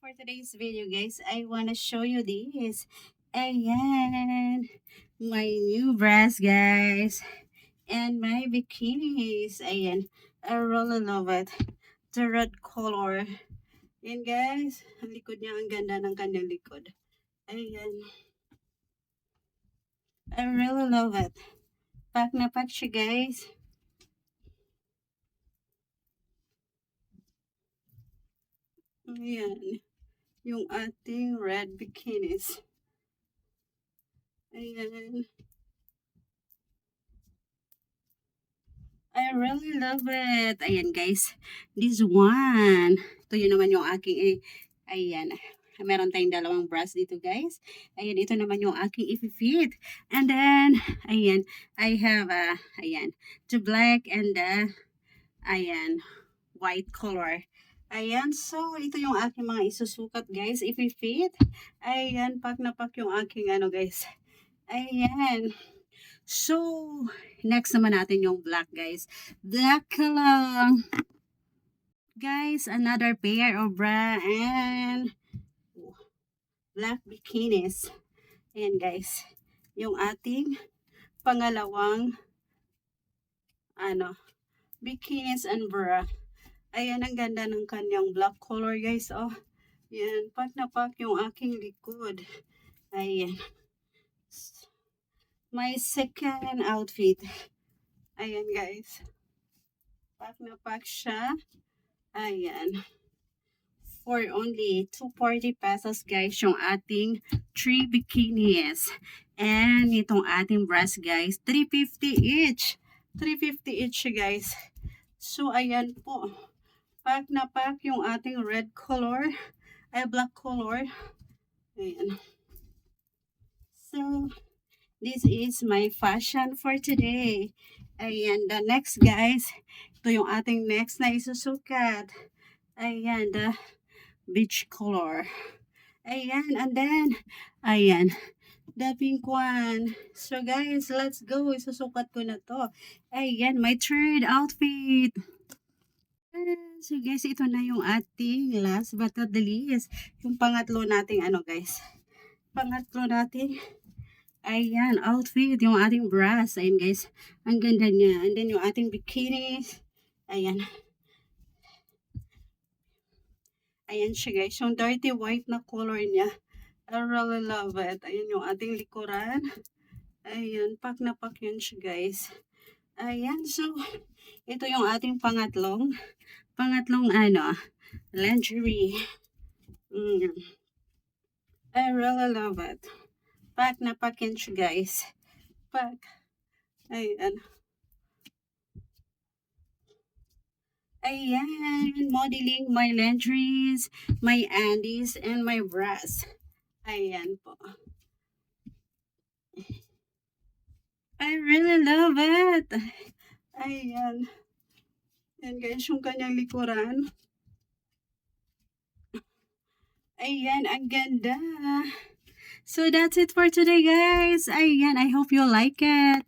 for today's video, guys, I wanna show you this. Ayan, my new bras, guys, and my bikinis. Ayan, I really love it. The red color. Ayan, guys, ang likod niya, ang ganda ng kanyang likod. Ayan, I really love it. Pack na pack siya, guys. Ayan, yung ating red bikinis. Ayan. I really love it. Ayan, guys. This one. Ito yun naman yung aking, ayan. Meron tayong dalawang brush dito, guys. Ayan, ito naman yung aking i-fit. And then, ayan, I have, ayan, the black and the, ayan, white color. Ayan, so, ito yung aking mga isusukat, guys. I-fit. Ayan, pack na pack yung aking, ano, guys. Ayan. So, next naman natin yung black, guys. Black lang. Guys, another pair of bra and black bikinis. Ayan, guys. Yung ating pangalawang bikinis and bra. Ayan, ang ganda ng kanyang black color, guys. Oh, yan. Pack na pack yung aking likod. Ayan. My second outfit. Ayan, guys. Pack na pack siya. Ayan. For only 240 pesos, guys, yung ating 3 bikinis. And itong ating bras, guys, 350 each. 350 each, guys. So, ayan po. Pack na pack yung ating red color. Ay, black color. Ayan. So, this is my fashion for today. Ayan, the next, guys. Ito yung ating next na isusukat. Ayan, the beach color. Ayan, and then, ayan, the pink one. So, guys, let's go. Isusukat ko na to. Ayan, my third outfit. So, guys, ito na yung ating last but not the least. Yung pangatlo nating, guys. Pangatlo nating, ayan, outfit. Yung ating bras. Ayan, guys. Ang ganda niya. And then, yung ating bikinis. Ayan. Ayan siya, guys. Yung dirty white na color niya. I really love it. Ayan yung ating likuran. Ayan. Pack na pack yun siya, guys. Ayan. So, ito yung ating pangatlong lingerie. I really love it. Pack na pack yun siya, guys. Pack. Ayan. Ayan. Modeling my lingeries, my undies, and my bras. Ayan po. I really love it. Ayan. Ayan, guys, yung kanyang likuran. Ayan, ang ganda. So, that's it for today, guys. Ayan, I hope you like it.